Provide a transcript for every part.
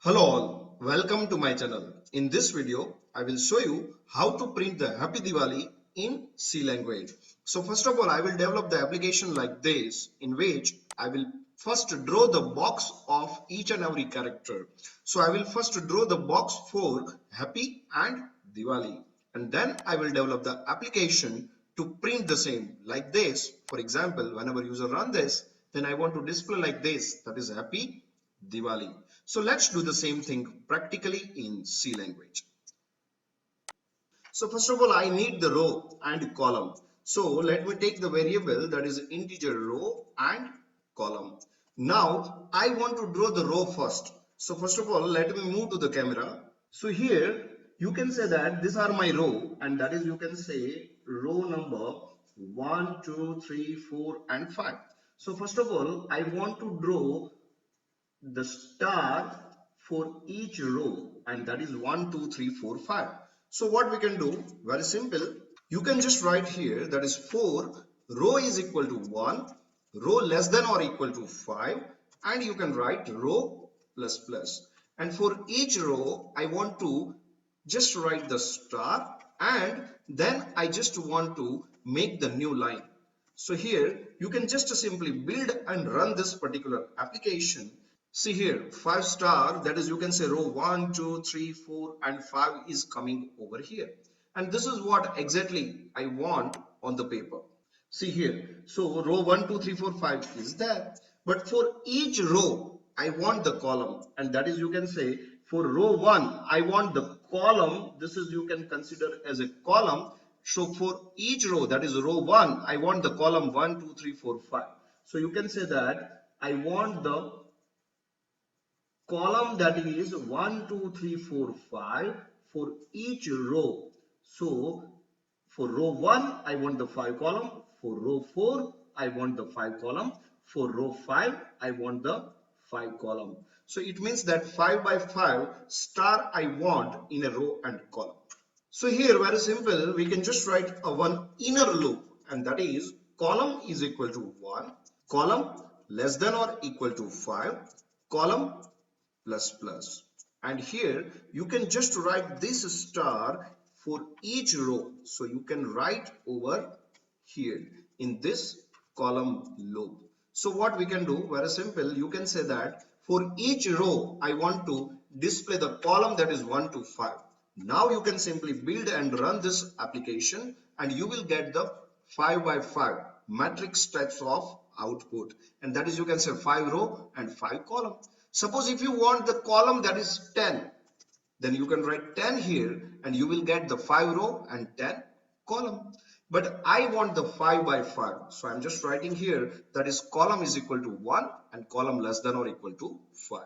Hello all, welcome to my channel. In this video, I will show you how to print the Happy Diwali in C language. So first of all, I will develop the application like this, in which I will first draw the box of each and every character. So I will first draw the box for Happy and Diwali, and then I will develop the application to print the same like this. For example, whenever user run this, then I want to display like this, that is Happy Diwali. So let's do the same thing practically in C language. So first of all, I need the row and column. So let me take the variable that is integer row and column. Now I want to draw the row first. So first of all, let me move to the camera. So here you can say that these are my row, and that is you can say row number 1, 2, 3, 4 and 5. So first of all, I want to draw the star for each row, and that is 1, 2, 3, 4, 5. So what we can do, very simple, you can just write here that is for row is equal to 1, row less than or equal to 5, and you can write row plus plus. And for each row I want to just write the star, and then I just want to make the new line. So here you can just simply build and run this particular application. See here, 5 star, that is you can say row 1, 2, 3, 4 and 5 is coming over here. And this is what exactly I want on the paper. See here, so row 1, 2, 3, 4, 5 is there. But for each row, I want the column. And that is you can say for row 1, I want the column. This is you can consider as a column. So for each row, that is row 1, I want the column 1, 2, 3, 4, 5. So you can say that I want the column that is 1, 2, 3, 4, 5 for each row. So for row 1, I want the 5 column. For row 4, I want the 5 column. For row 5, I want the 5 column. So it means that 5 by 5 star I want in a row and column. So here very simple, we can just write a one inner loop, and that is column is equal to 1, column less than or equal to 5, column plus plus. And here you can just write this star for each row. So you can write over here in this column loop. So what we can do, very simple, you can say that for each row I want to display the column that is 1 to 5. Now you can simply build and run this application, and you will get the 5 by 5 matrix types of output, and that is you can say 5 row and 5 column. Suppose if you want the column that is 10, then you can write 10 here, and you will get the 5 row and 10 column. But I want the 5 by 5, so I'm just writing here that is column is equal to 1 and column less than or equal to 5.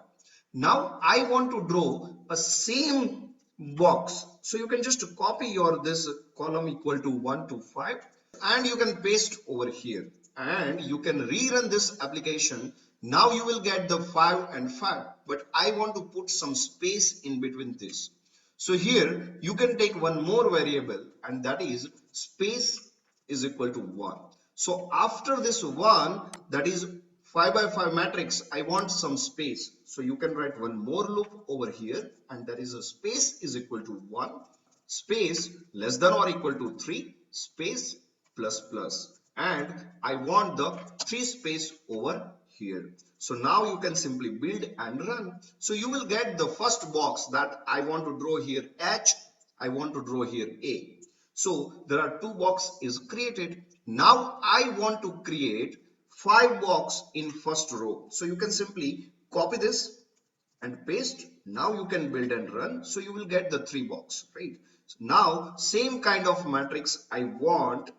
Now I want to draw a same box, so you can just copy your this column equal to 1 to 5, and you can paste over here, and you can rerun this application. Now you will get the 5 and 5, but I want to put some space in between this. So here you can take one more variable, and that is space is equal to 1. So after this 1, that is 5 by 5 matrix, I want some space. So you can write one more loop over here, and that is a space is equal to 1, space less than or equal to 3, space plus plus, and I want the 3 space over here. So now you can simply build and run. So you will get the first box that I want to draw here H, I want to draw here A. So there are 2 boxes is created. Now I want to create 5 box in first row. So you can simply copy this and paste. Now you can build and run. So you will get the 3 box, right? So now same kind of matrix I want.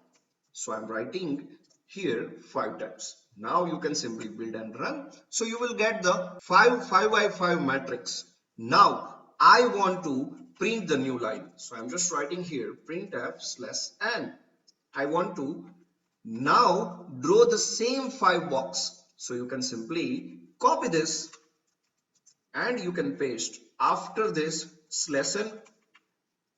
So I'm writing here 5 times. Now you can simply build and run. So you will get the 5 by 5 matrix. Now I want to print the new line. So I'm just writing here printf/n. I want to now draw the same 5 box. So you can simply copy this and you can paste after this /n,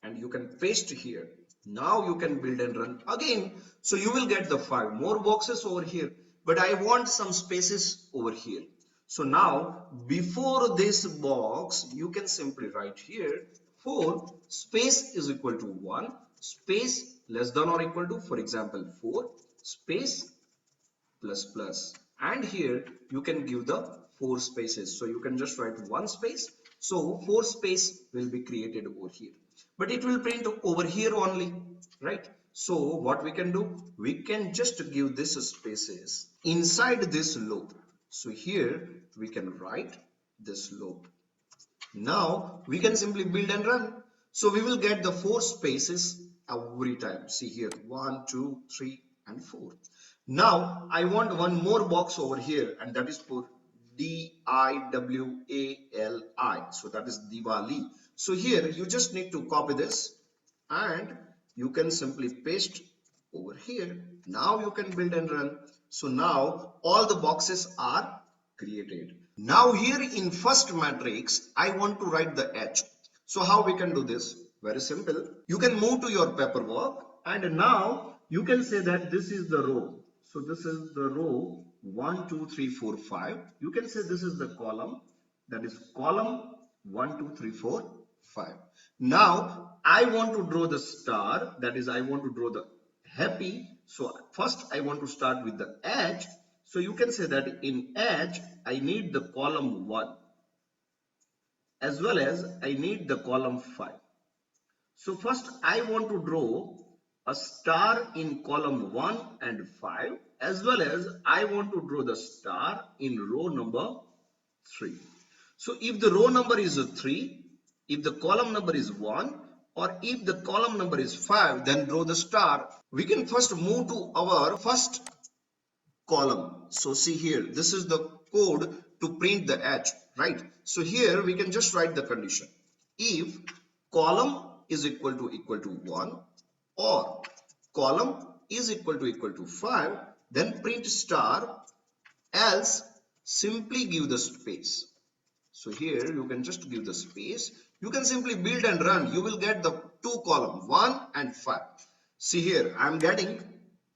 and you can paste here. Now you can build and run again. So you will get the 5 more boxes over here, but I want some spaces over here. So now before this box, you can simply write here 4 space is equal to 1 space less than or equal to, for example, 4 space plus plus, and here you can give the 4 spaces. So you can just write 1 space. So 4 space will be created over here, but it will print over here only, right? So what we can do, we can just give this spaces inside this loop. So here we can write this loop. Now we can simply build and run. So we will get the 4 spaces every time. See here, 1, 2, 3, and 4. Now I want one more box over here, and that is for Diwali. So that is Diwali. So here you just need to copy this and you can simply paste over here. Now you can build and run. So now all the boxes are created. Now here in first matrix, I want to write the H. So how we can do this? Very simple. You can move to your paperwork and now you can say that this is the row. So this is the row 1, 2, 3, 4, 5. You can say this is the column, that is column 1, 2, 3, 4, 5. Now I want to draw the star, that is I want to draw the happy. So first I want to start with the H. So you can say that in H I need the column 1 as well as I need the column 5. So first I want to draw a star in column 1 and 5 as well as I want to draw the star in row number 3. So if the row number is 3, if the column number is 1 or if the column number is 5, then draw the star. We can first move to our first column. So see here, this is the code to print the H, right? So here we can just write the condition. If column is equal to 1 or column is equal to 5, then print star, else simply give the space. So here you can just give the space. You can simply build and run. You will get the two column 1 and 5. See here, I am getting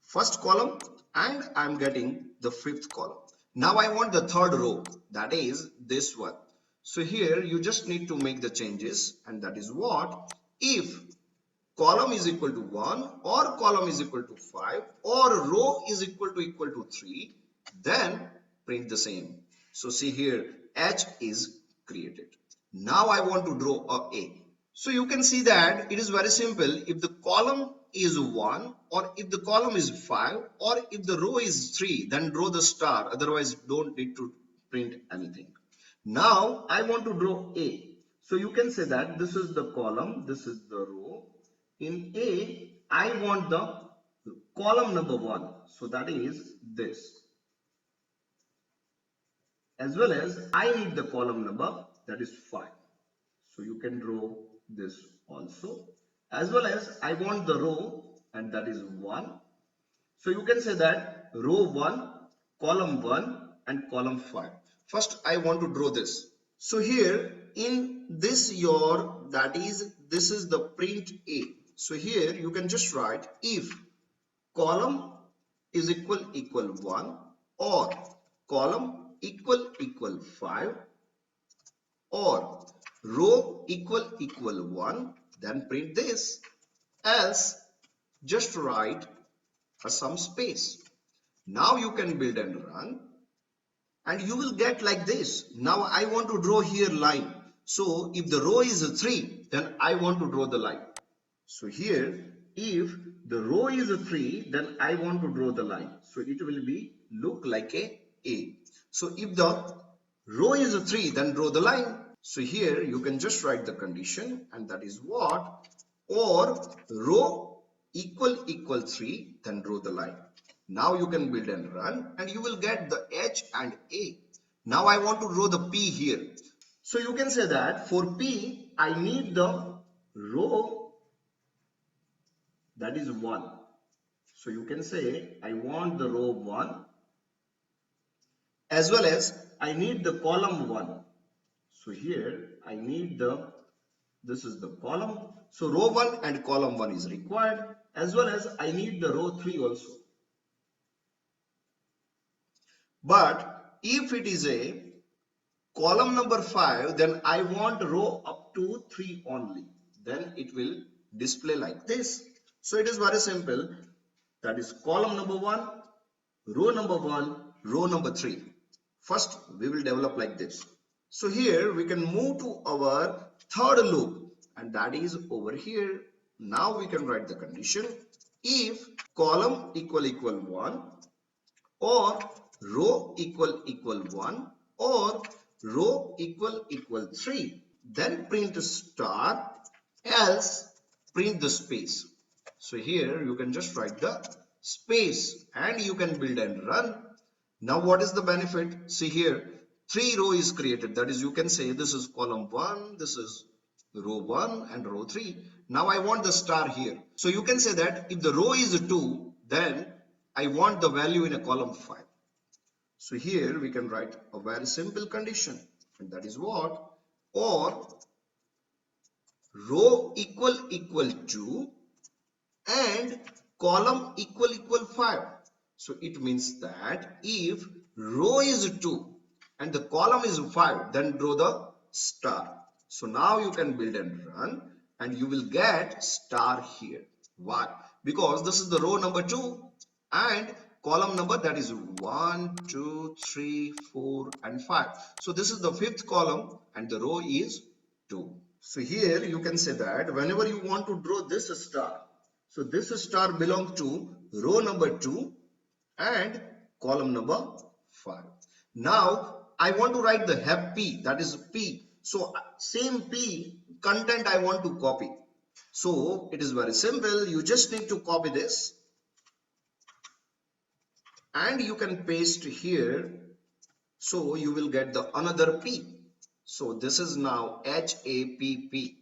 first column and I am getting the fifth column. Now I want the third row, that is this one. So here you just need to make the changes, and that is what, if column is equal to 1 or column is equal to 5 or row is equal to 3, then print the same. So see here, H is created. Now I want to draw a. So you can see that it is very simple. If the column is 1 or if the column is 5 or if the row is 3, then draw the star. Otherwise don't need to print anything. Now I want to draw a. So you can say that this is the column, this is the row. In A, I want the column number 1. So that is this. As well as I need the column number, that is 5. So you can draw this also. As well as I want the row, and that is 1. So you can say that row 1, column 1 and column 5. First I want to draw this. So here in this this is the print A. So here you can just write if column is equal 1 or column equal 5 or row equal 1, then print this, else just write some space. Now you can build and run and you will get like this. Now I want to draw here line. So if the row is 3, then I want to draw the line. So here if the row is 3, then I want to draw the line. So it will be look like a A. So if the row is 3, then draw the line. So here you can just write the condition, and that is what, or row equal 3, then draw the line. Now you can build and run and you will get the H and A. Now I want to draw the P here. So you can say that for P I need the row, that is 1. So you can say I want the row 1 as well as I need the column 1. So here I need this is the column. So row 1 and column 1 is required, as well as I need the row 3 also. But if it is a column number 5, then I want row up to 3 only. Then it will display like this. So it is very simple. That is column number 1, row number 1, row number 3. First, we will develop like this. So here we can move to our third loop, and that is over here. Now we can write the condition if column equal 1 or row equal 1 or row equal 3, then print star, else print the space. So here you can just write the space and you can build and run. Now what is the benefit? See here, 3 row is created. That is, you can say this is column 1, this is row 1 and row 3. Now I want the star here. So you can say that if the row is 2, then I want the value in a column 5. So here we can write a very simple condition, and that is what? Or row equal 2 and column equal 5. So it means that if row is 2 and the column is 5, then draw the star. So now you can build and run and you will get star here. Why? Because this is the row number 2 and column number, that is 1, 2, 3, 4 and 5. So this is the 5th column and the row is 2. So here you can say that whenever you want to draw this star, so this star belongs to row number 2 and column number 5. Now I want to write the happy, that is P. So same P content I want to copy. So it is very simple. You just need to copy this and you can paste here. So you will get the another P. So this is now HAPP.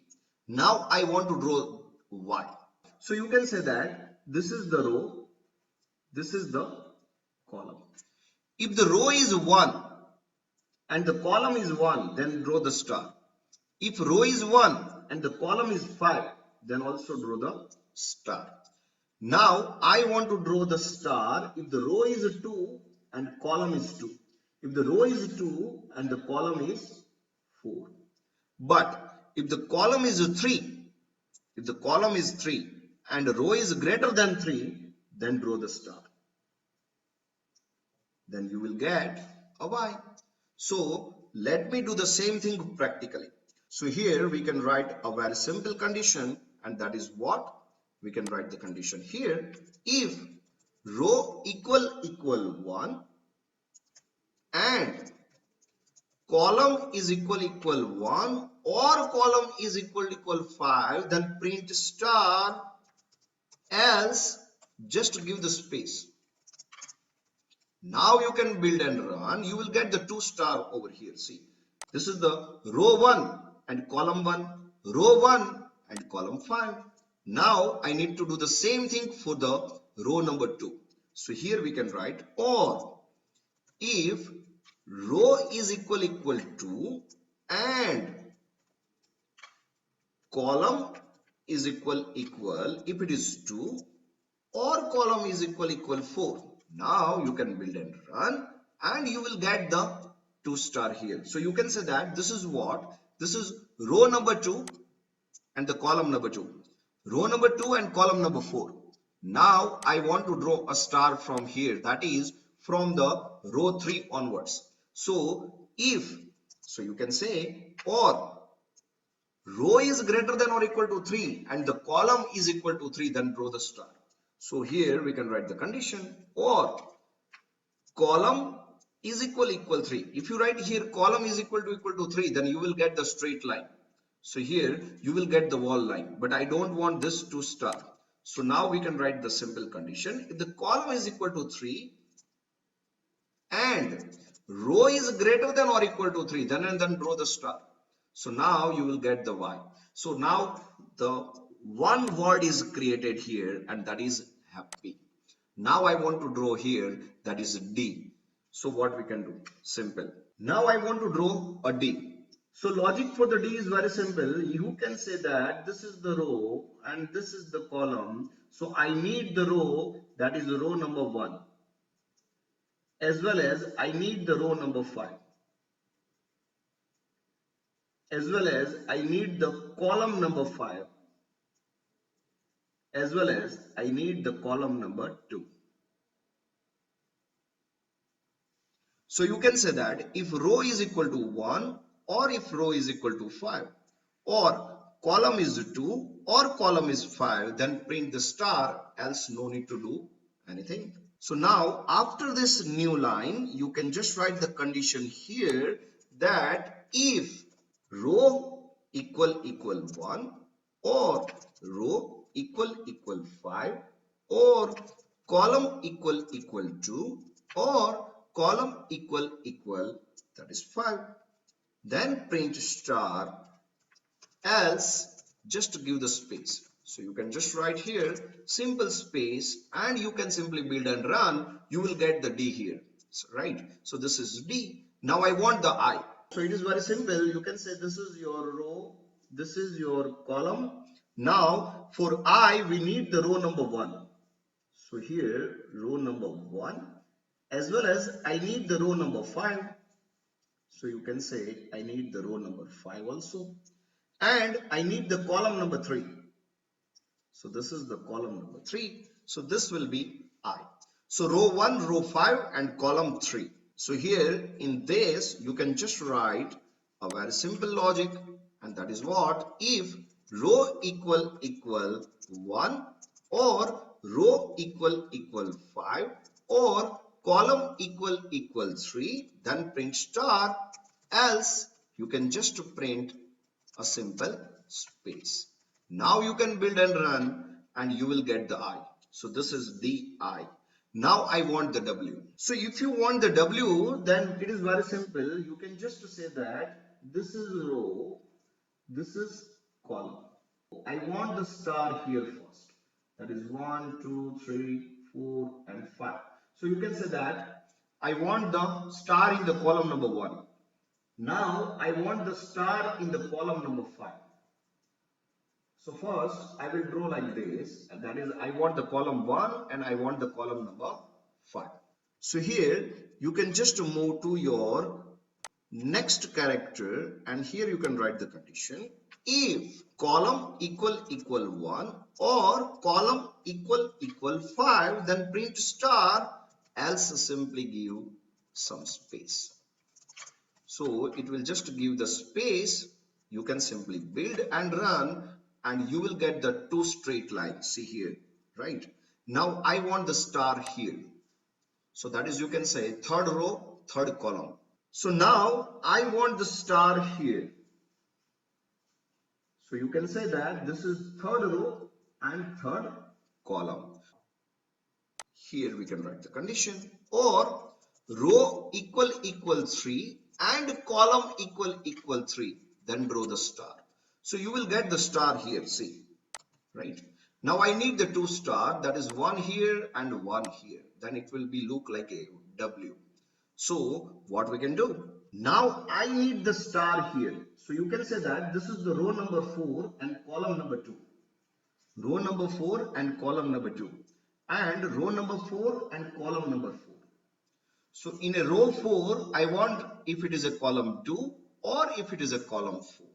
Now I want to draw Y. So you can say that this is the row, this is the column. If the row is 1 and the column is 1, then draw the star. If row is 1 and the column is 5, then also draw the star. Now I want to draw the star if the row is 2 and column is 2. If the row is 2 and the column is 4. But if the column is 3, if the column is 3 and the row is greater than 3, then draw the star. Then you will get a Y. So let me do the same thing practically. So here we can write a very simple condition, and that is what? We can write the condition here. If row equal 1 and column is equal 1 or column is equal 5, then print star, else just give the space. Now you can build and run. You will get the 2 star over here. See, this is the row 1 and column 1, row 1 and column 5. Now I need to do the same thing for the row number 2. So here we can write or if row is equal 2 and column is equal if it is 2 or column is equal 4. Now you can build and run and you will get the 2 star here. So you can say that this is what? This is row number 2 and the column number 2. Row number 2 and column number 4. Now I want to draw a star from here, that is from the row 3 onwards. So you can say or row is greater than or equal to 3 and the column is equal to 3, then draw the star. So here we can write the condition or column is equal 3. If you write here column is equal to 3, then you will get the straight line. So here you will get the wall line, but I don't want this 2 star. So now we can write the simple condition. If the column is equal to 3 and row is greater than or equal to 3, then draw the star. So now you will get the Y. So now the one word is created here, and that is happy. Now I want to draw here, that is D. So what we can do? Simple. Now I want to draw a D. So logic for the D is very simple. You can say that this is the row and this is the column. So I need the row, that is the row number 1, as well as I need the row number 5. as well as I need the column number 5, as well as I need the column number 2. So you can say that if row is equal to 1 or if row is equal to 5 or column is 2 or column is 5, then print the star, else no need to do anything. So now after this new line, you can just write the condition here that if row equal 1 or row equal 5 or column equal 2 or column equal that is 5, then print star, else just give the space. So you can just write here simple space and you can simply build and run. You will get the D here, right? So this is D. Now I want the I. So it is very simple. You can say this is your row, this is your column. Now for I, we need the row number 1. So here row number 1, as well as I need the row number 5. So you can say I need the row number 5 also. And I need the column number 3. So this is the column number 3. So this will be I. So row 1, row 5 and column 3. So here in this you can just write a very simple logic, and that is what? If row equal 1 or row equal 5 or column equal 3, then print star, else you can just print a simple space. Now you can build and run and you will get the I. So this is the I. Now I want the W. So if you want the W, then it is very simple. You can just say that this is row, this is column. I want the star here first. That is 1, 2, 3, 4 and 5. So you can say that I want the star in the column number 1. Now I want the star in the column number 5. So first I will draw like this, and that is I want the column 1 and I want the column number 5. So here you can just move to your next character and here you can write the condition. If column equal 1 or column equal 5, then print star, else simply give some space. So it will just give the space. You can simply build and run and you will get the 2 straight lines. See here, right? Now I want the star here. So that is, you can say, third row, third column. So now I want the star here. So you can say that this is third row and third column. Here we can write the condition, or row equal 3 and column equal 3, then draw the star. So you will get the star here, see, right? Now I need the 2 star, that is 1 here and 1 here, then it will be look like a W. So what we can do? Now I need the star here. So you can say that this is the row number 4 and column number 2. Row number 4 and column number 2. And row number 4 and column number 4. So in a row 4, I want if it is a column 2 or if it is a column 4.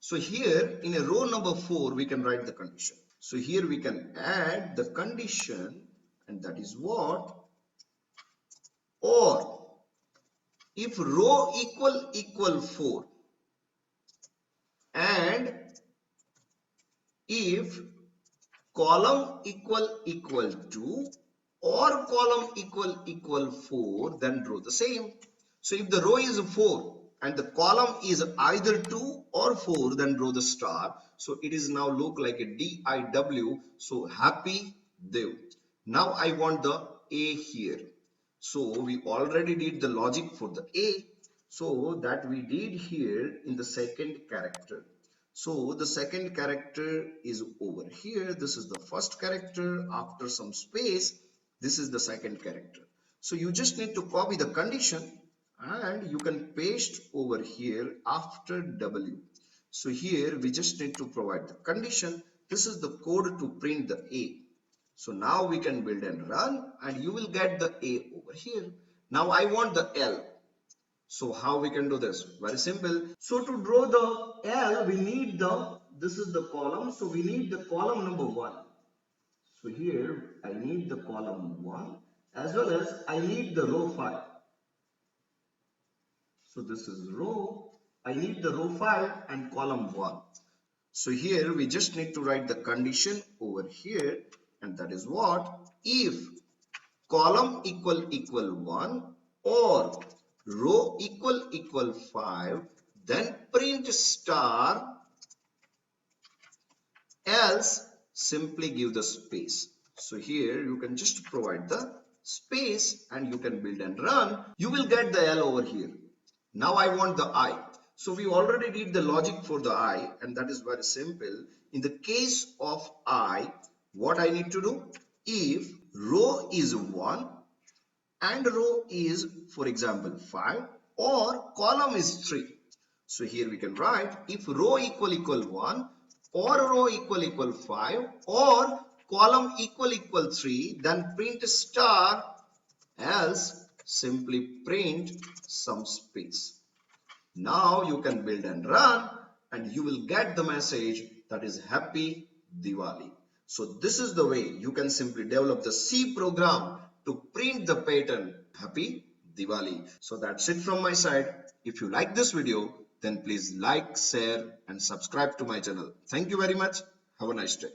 So here in a row number 4, we can write the condition. So here we can add the condition, and that is what? Or if row equal 4 and if column equal 2 or column equal 4, then draw the same. So if the row is 4 and the column is either 2 or 4, then draw the star. So it is now look like a DIW. So Happy Diwali. Now I want the A here. So we already did the logic for the A. So that we did here in the second character. So the second character is over here. This is the first character. After some space, this is the second character. So you just need to copy the condition and you can paste over here after W. So here we just need to provide the condition. This is the code to print the A. So now we can build and run and you will get the A over here. Now I want the L. So how we can do this? Very simple. So to draw the L, we need this is the column. So we need the column number 1. So here I need the column 1 as well as I need the row 5. So this is row. I need the row 5 and column 1. So here we just need to write the condition over here, and that is what? If column equal 1 or row equal 5, then print star, else simply give the space. So here you can just provide the space and you can build and run. You will get the L over here. Now I want the I. So we already did the logic for the I, and that is very simple. In the case of I, what I need to do? If row is 1 and row is, for example, 5 or column is 3. So here we can write if row equal 1 or row equal 5 or column equal 3, then print star, else simply print some space. Now you can build and run and you will get the message that is Happy Diwali. So this is the way you can simply develop the C program to print the pattern Happy Diwali. So that's it from my side. If you like this video, then please like, share and subscribe to my channel. Thank you very much. Have a nice day.